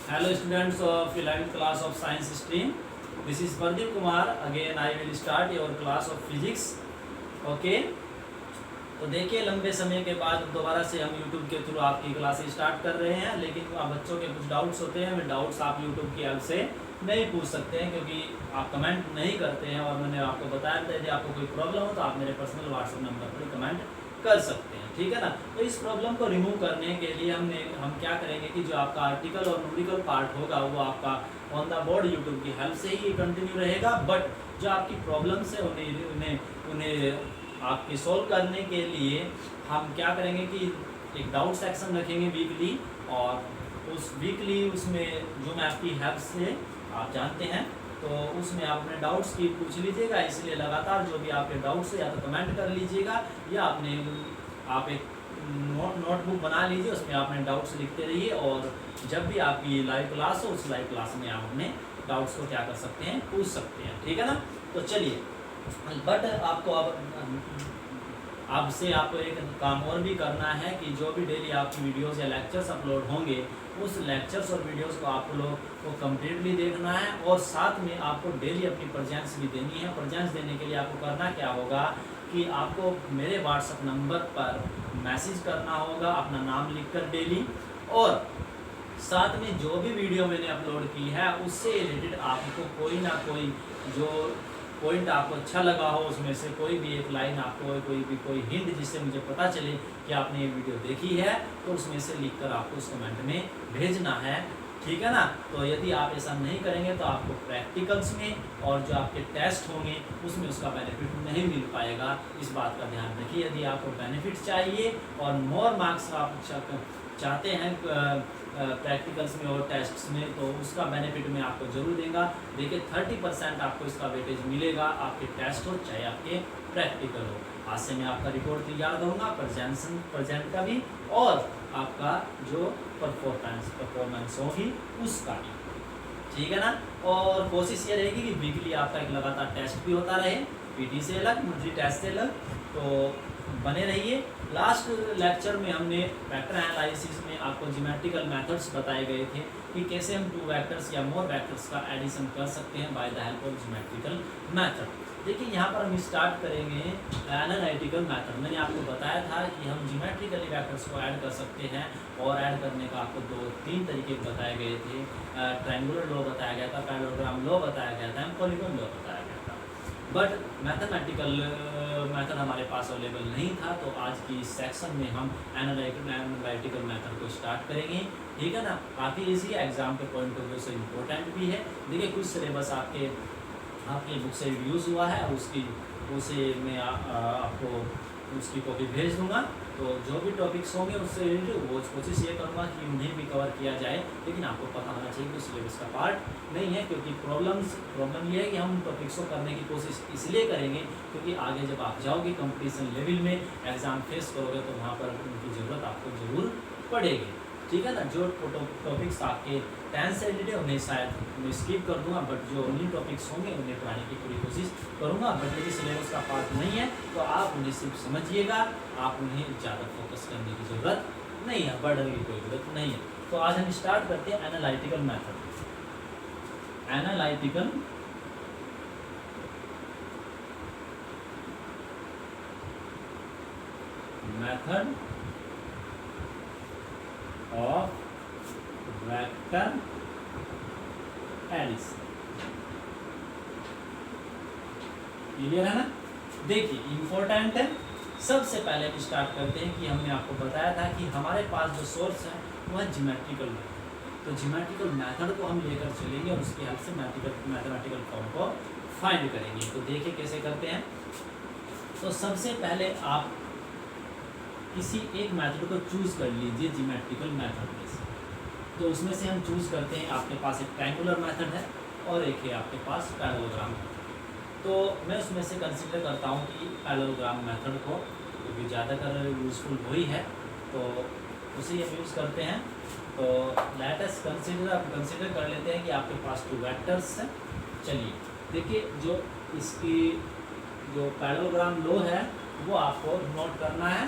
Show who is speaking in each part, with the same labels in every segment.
Speaker 1: Hello students of 11th class of science stream. This is Pardeep Kumar. Again I will start your class of physics. Okay. तो देखिए लंबे समय के बाद दोबारा से हम YouTube के थ्रू आपकी क्लासेस स्टार्ट कर रहे हैं, लेकिन बच्चों के कुछ डाउट्स होते हैं। वे डाउट्स आप YouTube की हेल्प से नहीं पूछ सकते हैं क्योंकि आप कमेंट नहीं करते हैं। और मैंने आपको बताया था यदि आपको कोई प्रॉब्लम हो तो आप मेरे पर्सनल व्हाट्सएप नंबर पर कमेंट कर सकते हैं, ठीक है ना। तो इस प्रॉब्लम को रिमूव करने के लिए हम क्या करेंगे कि जो आपका आर्टिकल और न्यूमेरिकल पार्ट होगा वो आपका ऑन द बोर्ड यूट्यूब की हेल्प से ही कंटिन्यू रहेगा। बट जो आपकी प्रॉब्लम्स है उन्हें आपकी सॉल्व करने के लिए हम क्या करेंगे कि एक डाउट सेक्शन रखेंगे वीकली, और उस वीकली उसमें जो मैं आपकी हेल्प से आप जानते हैं तो उसमें आप अपने डाउट्स की पूछ लीजिएगा। इसलिए लगातार जो भी आपके डाउट्स है या तो कमेंट कर लीजिएगा या आप एक नोटबुक बना लीजिए, उसमें आपने डाउट्स लिखते रहिए। और जब भी आपकी लाइव क्लास हो उस लाइव क्लास में आप अपने डाउट्स को क्या कर सकते हैं, पूछ सकते हैं, ठीक है ना। तो चलिए, बट आपको अब से आपको एक काम और भी करना है कि जो भी डेली आपकी वीडियोस या लेक्चर्स अपलोड होंगे उस लेक्चर्स और वीडियोस को आप लोग को कम्प्लीटली देखना है, और साथ में आपको डेली अपनी प्रेजेंस भी देनी है। प्रेजेंस देने के लिए आपको करना क्या होगा कि आपको मेरे व्हाट्सएप नंबर पर मैसेज करना होगा अपना नाम लिखकर डेली, और साथ में जो भी वीडियो मैंने अपलोड की है उससे रिलेटेड आपको कोई ना कोई जो पॉइंट आपको अच्छा लगा हो उसमें से कोई भी एक लाइन आपको कोई हिंट जिससे मुझे पता चले कि आपने ये वीडियो देखी है, तो उसमें से लिखकर आपको उस कमेंट में भेजना है, ठीक है ना। तो यदि आप ऐसा नहीं करेंगे तो आपको प्रैक्टिकल्स में और जो आपके टेस्ट होंगे उसमें उसका बेनिफिट नहीं मिल पाएगा। इस बात का ध्यान रखिए। यदि आपको बेनिफिट चाहिए और मोर मार्क्स आप चाहते हैं प्रैक्टिकल्स में और टेस्ट्स में, तो उसका बेनिफिट मैं आपको जरूर देगा। देखिए 30% आपको इसका वेटेज मिलेगा, आपके टेस्ट हो चाहे आपके प्रैक्टिकल हो। आज से मैं आपका रिपोर्ट तैयार करूँगा प्रेजेंट का भी, और आपका जो परफॉर्मेंस होगी उसका भी, ठीक है ना। और कोशिश ये रहेगी कि वीकली आपका एक लगातार टेस्ट भी होता रहे, पीटी से अलग, मंथली टेस्ट से अलग, तो बने रहिए। लास्ट लेक्चर में हमने वेक्टर एनालिसिस में आपको ज्योमेट्रिकल मेथड्स बताए गए थे कि कैसे हम 2 वेक्टर्स या मोर वेक्टर्स का एडिशन कर सकते हैं by the help of geometrical method. देखिए यहाँ पर हम स्टार्ट करेंगे एनालिटिकल मेथड। मैंने आपको बताया था कि हम ज्योमेट्रिकली वेक्टर्स को ऐड कर सकते हैं, और ऐड करने का आपको 2-3 तरीके बताए गए थे। ट्रायंगुलर लॉ बताया गया था, पैरेललोग्राम लॉ बताया गया था, पॉलीगॉन लॉ बताया गया था। बट मैथमेटिकल मेथड हमारे पास अवेलेबल नहीं था, तो आज की इस सेक्शन में हम एनालिटिकल मेथड को स्टार्ट करेंगे, ठीक है ना। काफ़ी ईजी है, एग्जाम के पॉइंट ऑफ व्यू से इम्पोर्टेंट भी है। देखिए कुछ सिलेबस आपके बुक से यूज़ हुआ है, उसे मैं आपको उसकी कॉपी भेज दूंगा। तो जो भी टॉपिक्स होंगे उससे रिलेटेड वो कोशिश ये करूँगा कि उन्हें भी कवर किया जाए, लेकिन आपको पता होना चाहिए कि सिलेबस का पार्ट नहीं है, क्योंकि प्रॉब्लम ये है कि हम टॉपिक्स को करने की कोशिश इसलिए करेंगे क्योंकि आगे जब आप जाओगे कंपटीशन लेवल में एग्ज़ाम फेस करोगे तो वहाँ पर उनकी ज़रूरत आपको ज़रूर पड़ेगी, ठीक है ना। जो टॉपिक्स आपके 10 से रिलेटेड उन्हें शायद मैं स्किप कर दूंगा, बट जो न्यू टॉपिक्स होंगे उन्हें पढ़ाने की पूरी कोशिश करूंगा। बट यदि सिलेबस का पार्ट नहीं है तो आप उन्हें सिर्फ समझिएगा, आप उन्हें ज़्यादा फोकस करने की ज़रूरत नहीं है, बढ़ने की कोई ज़रूरत नहीं है। तो आज हम स्टार्ट करते हैं analytical method. Analytical method of vector addition. Clear है ना। देखिए इंपॉर्टेंट है। सबसे पहले हम स्टार्ट करते हैं कि हमने आपको बताया था कि हमारे पास जो सोर्स है वो है ज्योमेट्रिकल मेथड। तो ज्योमेट्रिकल मेथड को हम लेकर चलेंगे और उसकी हेल्प से मैथमेटिकल फॉर्म को फाइंड करेंगे। तो देखिए कैसे करते हैं। तो सबसे पहले आप किसी एक मेथड को चूज़ कर लीजिए ज्योमेट्रिकल मेथड में से। तो उसमें से हम चूज़ करते हैं, आपके पास एक ट्रायंगुलर मेथड है और एक है आपके पास पैरेललोग्राम मेथड। तो मैं उसमें से कंसीडर करता हूँ कि पैरेललोग्राम मेथड को, क्योंकि ज़्यादातर यूज़फुल वही है, तो उसे हम यूज़ करते हैं। तो लेट अस कंसीडर कर लेते हैं कि आपके पास 2 वेक्टर्स हैं। चलिए देखिए, जो इसकी जो पैरेललोग्राम लॉ है वो आपको नोट करना है।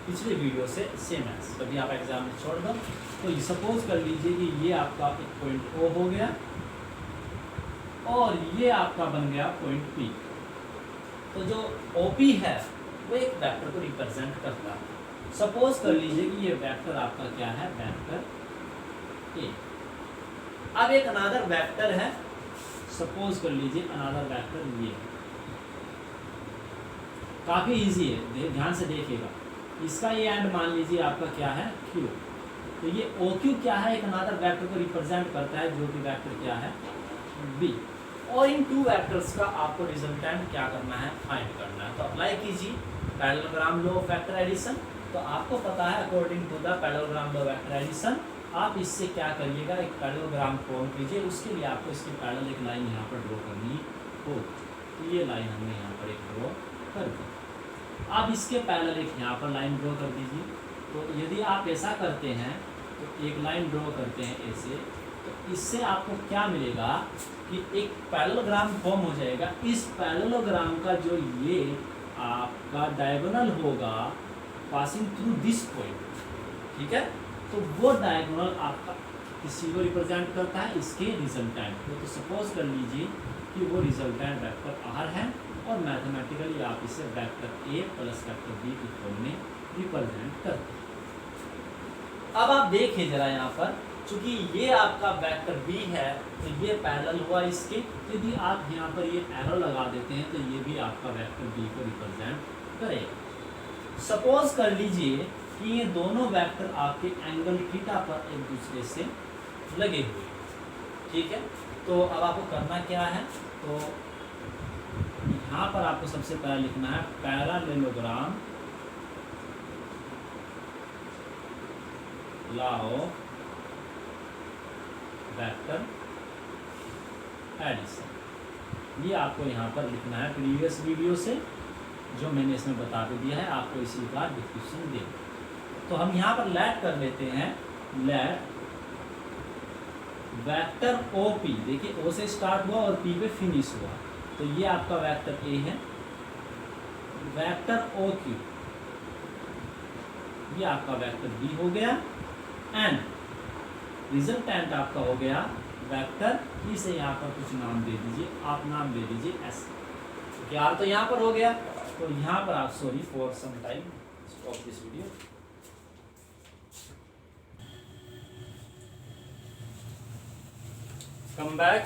Speaker 1: पिछले वीडियो से सेम है। कभी आप एग्जाम में छोड़ दो तो सपोज कर लीजिए कि ये आपका एक पॉइंट ओ हो गया और ये आपका बन गया पॉइंट पी। तो जो ओपी है वो एक वेक्टर को रिप्रेजेंट करता है। सपोज कर लीजिए कि ये वेक्टर आपका क्या है, वेक्टर ए। अब एक अनदर वेक्टर है, सपोज कर लीजिए अनदर वेक्टर ये। काफी इजी है, ध्यान से देखिएगा। इसका ये एंड मान लीजिए आपका क्या है, क्यू। तो ये ओ क्यू क्या है, एक अनदर वेक्टर को रिप्रेजेंट करता है जो कि वेक्टर क्या है, बी। और इन टू वेक्टर्स का आपको रिजल्टेंट क्या करना है, फाइंड करना है। तो अप्लाई कीजिए parallelogram law of vector addition. तो आपको पता है according to the parallelogram law of vector addition आप इससे क्या करिएगा, एक पैरेललोग्राम फॉर्म कीजिए। उसके लिए आपको इसके पैरेलल एक लाइन यहाँ पर ड्रॉ करनी हो। तो ये लाइन हमने यहाँ पर एक ड्रॉ कर दी। अब इसके पैरेलल एक यहाँ पर लाइन ड्रॉ कर दीजिए। तो यदि आप ऐसा करते हैं तो एक लाइन ड्रॉ करते हैं ऐसे, तो इससे आपको क्या मिलेगा कि एक पैरेललोग्राम फॉर्म हो जाएगा। इस पैरेललोग्राम का जो ये आपका डायगोनल होगा पासिंग थ्रू दिस पॉइंट, ठीक है, तो वो डायगोनल आपका किसी को रिप्रेजेंट करता है, इसके रिजल्टेंट को। तो सपोज कर लीजिए कि वो रिजल्टेंट वेक्टर आर है और मैथमेटिकली आप इसे vector A plus vector B की फॉर्म में रिप्रेजेंट करते हैं। अब आप देखिए जरा यहाँ पर, चूंकि ये आपका वेक्टर बी है तो ये पैरेलल हुआ इसके। यदि आप यहाँ पर ये एरो लगा देते हैं तो ये भी आपका वेक्टर बी को रिप्रेजेंट करेगा। सपोज कर लीजिए कि ये दोनों वेक्टर आपके एंगल थीटा पर एक दूसरे से लगे हुए, ठीक है। तो अब आपको करना क्या है, तो यहाँ पर आपको सबसे पहले लिखना है parallelogram law of vector addition. ये आपको यहाँ पर लिखना है प्रीवियस वीडियो से, जो मैंने इसमें बता के दिया है, आपको इसी का डिस्क्रिप्शन दे। तो हम यहाँ पर लेट कर लेते हैं, लेट वेक्टर ओ पी। देखिए ओ से स्टार्ट हुआ और पी पे फिनिश हुआ, तो ये आपका वेक्टर ए है। वेक्टर ओ क्यू ये आपका वेक्टर बी हो गया एंड रिजल्टेंट आपका हो गया वेक्टर ई से यहाँ पर कुछ नाम दे दीजिए, आप नाम दे दीजिए एस, क्योंकि आर तो यहाँ पर हो गया। तो यहाँ पर आप, sorry for some time, stop this video. Come back.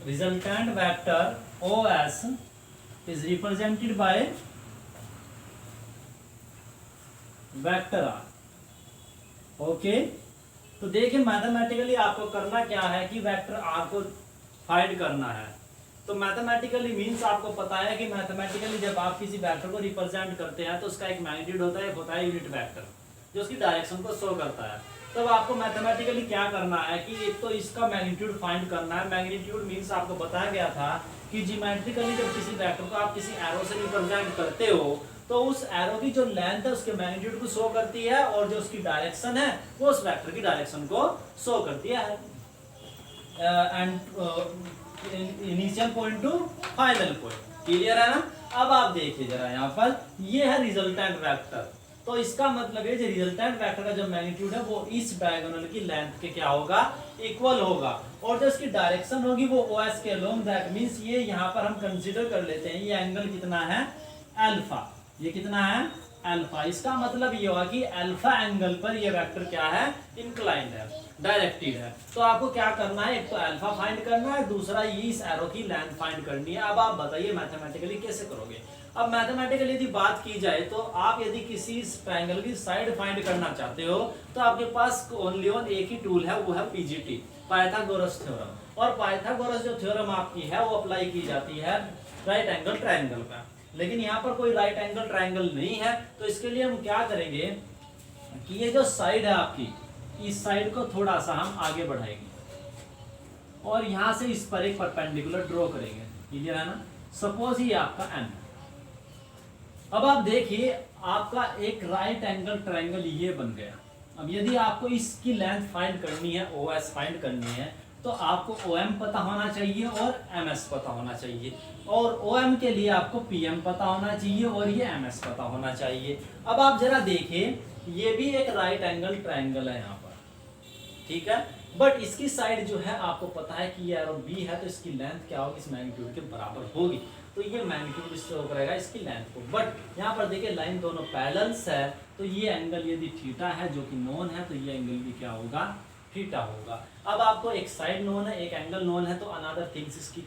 Speaker 1: Resultant vector OS is represented by vector R. Okay, तो देखिए मैथमेटिकली आपको करना क्या है कि वेक्टर R को फाइंड करना है। तो मैथमेटिकली मीन्स आपको पता है कि मैथमेटिकली जब आप किसी वेक्टर को रिप्रेजेंट करते हैं तो उसका एक मैग्नीट्यूड होता है, एक होता है यूनिट वेक्टर जो उसकी डायरेक्शन को शो करता है। तब आपको मैथमेटिकली क्या करना है कि एक तो इसका मैग्नीट्यूड फाइंड करना है। मैग्नीट्यूड मीन्स आपको बताया गया था कि ज्योमेट्रिकली जब किसी वेक्टर को आप किसी एरो से रिप्रेजेंट करते हो तो उस एरो की जो लेंथ है उसके मैग्नीट्यूड को शो करती है और जो उसकी डायरेक्शन है वो उस वेक्टर की डायरेक्शन को शो करती है। And initial point two final point, clear है ना। अब आप देखिए जरा यहाँ पर, ये है रिजल्टेंट वेक्टर। तो इसका मतलब है जो रिजल्टेंट वेक्टर का जो मैग्नीट्यूड है वो इस डायगोनल की लेंथ के क्या होगा, इक्वल होगा। और जो इसकी डायरेक्शन होगी वो OS के अलोंग, दैट मींस ये यहाँ पर हम कंसीडर कर लेते हैं ये एंगल कितना है, अल्फा। ये कितना है, अल्फा। इसका मतलब ये होगा कि अल्फा एंगल पर ये वेक्टर क्या है, इंक्लाइंड है, डायरेक्टेड है। तो आपको क्या करना है, एक तो अल्फा फाइंड करना है, दूसरा ये इस एरो की लेंथ फाइंड करनी है। अब आप बताइए मैथमेटिकली कैसे करोगे। अब मैथमेटिकली यदि बात की जाए तो आप यदि किसी ट्रायंगल की साइड फाइंड करना चाहते हो तो आपके पास ओनली एक ही टूल है, वो है पीजीटी, पाइथागोरस थ्योरम। और पाइथागोरस जो थ्योरम आपकी है वो अप्लाई की जाती है राइट एंगल ट्रायंगल पर। लेकिन यहाँ पर कोई राइट एंगल ट्रायंगल नहीं है, तो इसके लिए हम क्या करेंगे कि ये जो साइड है आपकी, इस साइड को थोड़ा सा हम आगे बढ़ाएंगे और यहाँ से इस पर एक परपेंडिकुलर ड्रॉ करेंगे, क्लियर है ना। सपोज ये आपका एन। अब आप देखिए आपका एक राइट एंगल ट्रायंगल ये बन गया। अब यदि आपको इसकी लेंथ फाइंड करनी है, OS फाइंड करनी है, तो आपको OM पता होना चाहिए और MS पता होना चाहिए, और OM के लिए आपको PM पता होना चाहिए और ये MS पता होना चाहिए। अब आप जरा देखिए, ये भी एक राइट एंगल ट्रायंगल है यहाँ पर, ठीक है, बट इसकी साइड जो है आपको पता है कि ये एरो B है, तो इसकी लेंथ क्या होगी, इस मैग्नीट्यूड के बराबर होगी, तो ये मैग्नीट्यूड इससे वो करेगा इसकी लेंथ को। बट यहाँ पर देखिए लाइन दोनों पैरेलल्स है, तो ये एंगल यदि थीटा है जो कि नोन है, तो ये एंगल भी क्या होगा, थीटा होगा। अब आपको एक साइड नोन है, एक एंगल नोन है, तो अनदर थिंग्स इसकी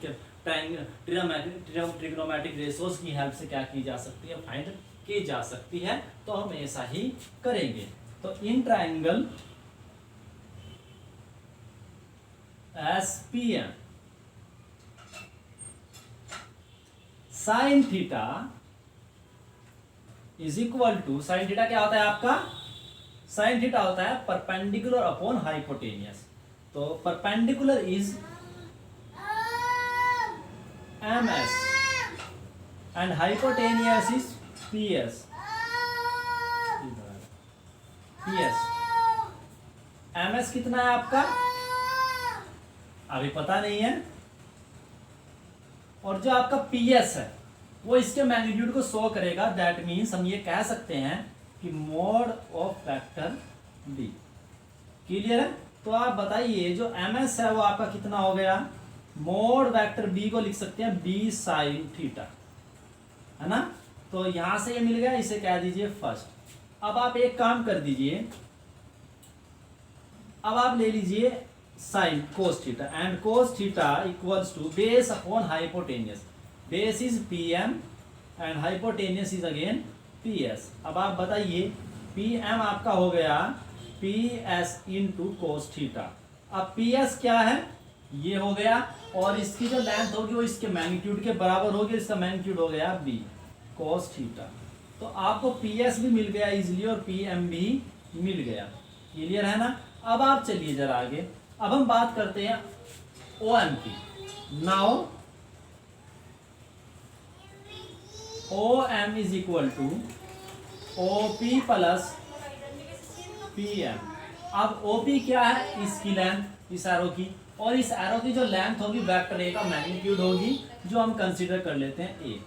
Speaker 1: ट्रिग्नोमेट्रिक रेशोज की हेल्प से क्या की जा सकती है, फाइंड की जा सकती है, तो हम ऐसा ही करेंगे। तो in triangle SPM sine theta is equal to, sine theta क्या होता है आपका, साइन थीटा होता है परपेंडिकुलर अपॉन हाइपोटेनियस, तो perpendicular is MS and hypotenuse is PS। MS कितना है आपका, अभी पता नहीं है, और जो आपका PS है वो इसके मैग्नीट्यूड को शो करेगा। दैट मीन्स हम ये कह सकते हैं कि mode of vector B। Clear है? तो आप बताइए जो MS है वो आपका कितना हो गया, मोड वेक्टर B को लिख सकते हैं B साइन थीटा, है ना, तो यहां से ये मिल गया, इसे कह दीजिए फर्स्ट। अब आप एक काम कर दीजिए, अब आप ले लीजिए sine cos theta, and cos theta equals to base upon hypotenuse, base is PM and hypotenuse is again PS। अब आप बताइए PM आपका हो गया PS इंटू कोस थीटा। अब PS क्या है, ये हो गया, और इसकी जो लेंथ होगी वो इसके मैग्नीट्यूड के बराबर होगी, इसका मैग्नीट्यूड हो गया B कोस थीटा। तो आपको PS भी मिल गया इजिली और PM भी मिल गया। क्लियर है ना? अब आप चलिए जरा आगे, अब हम बात करते हैं OM की। Now OM is equal to OP plus PM। अब OP क्या है, इसकी लेंथ, इस एरो की, और इस एरो की जो लेंथ होगी वेक्टर A का मैग्नीट्यूड होगी, जो हम कंसीडर कर लेते हैं A,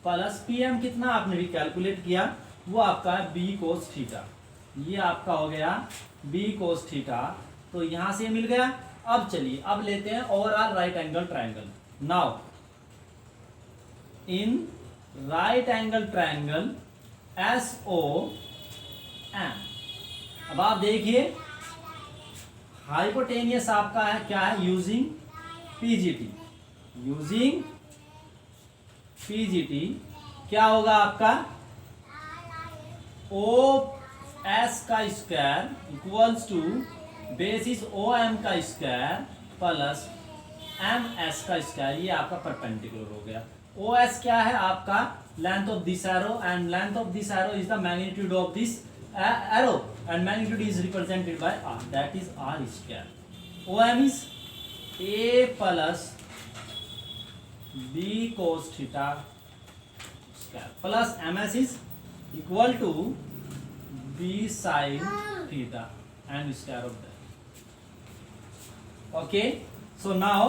Speaker 1: प्लस PM कितना आपने भी कैलकुलेट किया, वो आपका है B कोस थीटा। ये आपका हो गया B कोस थीटा, तो यहां से मिल गया। अब चलिए अब लेते हैं overall right angle triangle. Now in right angle triangle SOM, अब आप देखिए हाइपोटेनियस आपका है क्या है, यूजिंग PGT, यूजिंग PGT क्या होगा आपका, OS का square equals to basis OM का स्क्वायर प्लस MS का स्क्वायर, ये आपका परपेंडिकुलर हो गया। OS क्या है आपका, length of this arrow, and length of this arrow is the magnitude of this arrow, and magnitude is represented by R, that is R square. OM is A plus B cos theta square plus MS is equal to B sin theta and square of that. Okay, so now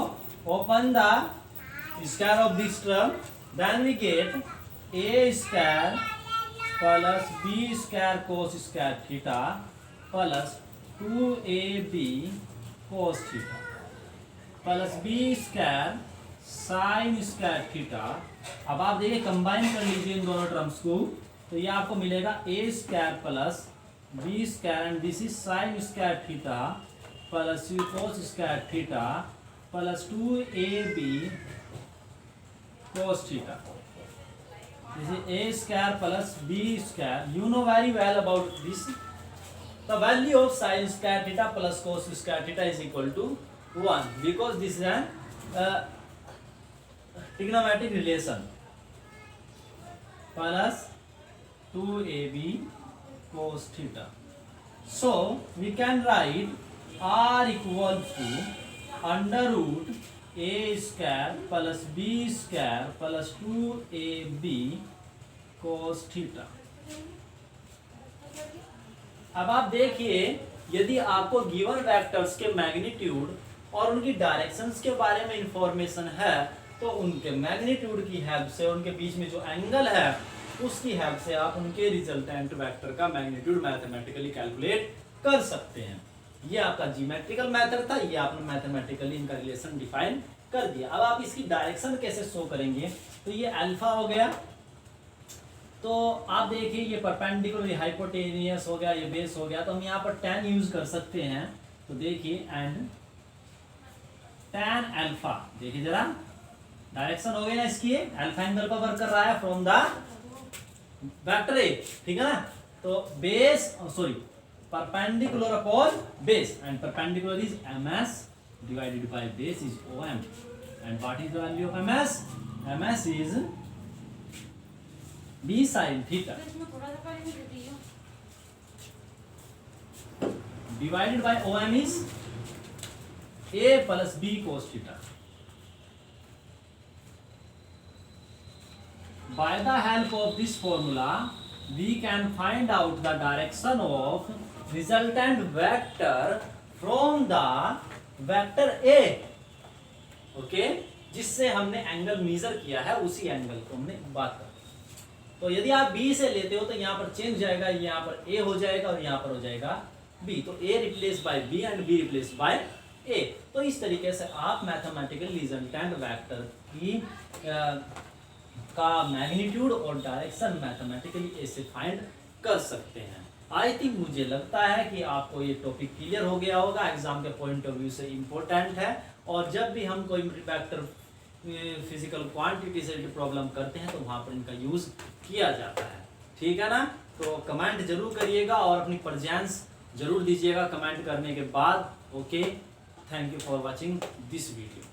Speaker 1: open the square of this term, then we get A square plus B square cos square theta plus 2AB cos theta plus B square sine square theta. अब आप देखिए combine कर लीजिए इन दोनों terms को, तो ये आपको मिलेगा A square plus B square, and this is sine square theta plus cos square theta plus 2AB cos theta. This is A square plus B square. You know very well about this. The value of sin square theta plus cos square theta is equal to 1, because this is a trigonometric relation. Plus 2AB cos theta. So we can write R equals to under root A square plus B square plus 2AB cos theta. अब आप देखिए यदि आपको given vectors के magnitude और उनकी directions के बारे में इंफॉर्मेशन है, तो उनके मैग्नीट्यूड की हेल्प से, उनके बीच में जो एंगल है उसकी हेल्प से आप उनके रिजल्टेंट वेक्टर का मैग्नीट्यूड मैथमेटिकली कैलकुलेट कर सकते हैं। ये आपका जियोमेट्रिकल मेथड था, ये आपने मैथमेटिकली इनका रिलेशन डिफाइन कर दिया। अब आप इसकी डायरेक्शन कैसे शो करेंगे, तो ये अल्फा हो गया, तो आप देखिए ये परपेंडिकुलर, ये हाइपोटेनियस हो गया, ये बेस हो गया, तो हम यहाँ पर tan यूज कर सकते हैं। तो देखिए एंड tan अल्फा, देखिए जरा डायरेक्शन हो गई ना इसकी, अल्फा एंगल पर वर्क कर रहा है फ्रॉम द वेक्टर ए, ठीक है ना। तो base sorry perpendicular upon base, and perpendicular is ms divided by base is om, and what is the value of ms? ms is b sin theta divided by om is a plus b cos theta. By the help of this formula we can find out the direction of resultant vector from the vector a, okay, जिससे हमने angle measure किया है उसी angle को हमने बात कर। तो यदि आप b से लेते हो तो यहाँ पर चेंज जाएगा, यहाँ पर a हो जाएगा और यहाँ पर हो जाएगा b, तो a replace by b and b replace by a। तो इस तरीके से आप मैथमेटिकल रिजल्टेंट वेक्टर की का मैग्नीट्यूड और डायरेक्शन मैथमेटिकली ऐसे फाइंड कर सकते हैं। आई थिंक, मुझे लगता है कि आपको ये टॉपिक क्लियर हो गया होगा, एग्जाम के पॉइंट ऑफ व्यू से इम्पोर्टेंट है। और जब भी हम कोई वेक्टर फिजिकल क्वांटिटी से प्रॉब्लम करते हैं तो वहाँ पर इनका यूज किया जाता है, ठीक है ना। तो कमेंट जरूर करिएगा और अपनी प्रेजेंस जरूर दीजिएगा कमेंट करने के बाद। Okay, thank you for watching this video.